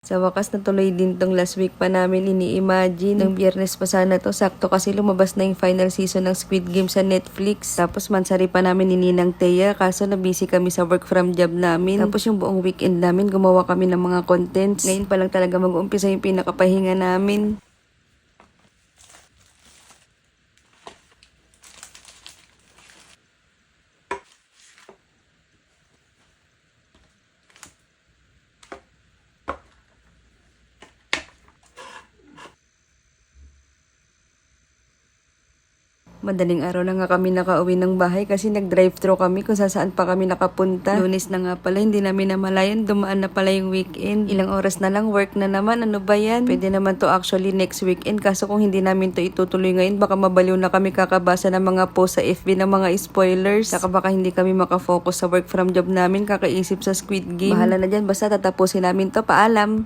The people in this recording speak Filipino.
Sa wakas natuloy din tong last week pa namin ini-imagine. Nung Biyernes pa sana to, sakto kasi lumabas na yung final season ng Squid Game sa Netflix. Tapos mansari pa namin ni Ninang Thea, kaso na busy kami sa work from job namin. Tapos yung buong weekend namin, gumawa kami ng mga contents. Ngayon pa lang talaga mag-uumpisa yung pinakapahinga namin. Madaling araw na nga kami nakauwi ng bahay kasi nag-drive-thru kami kung saan pa kami nakapunta. Lunes na nga pala, hindi namin namalayan, dumaan na pala yung weekend. Ilang oras na lang, work na naman, ano ba yan? Pwede naman to actually next weekend, kaso kung hindi namin to itutuloy ngayon, baka mabaliw na kami kakabasa ng mga post sa FB ng mga spoilers. Saka baka hindi kami makafocus sa work from job namin, kakaisip sa Squid Game. Bahala na dyan, basta tatapusin namin to, paalam!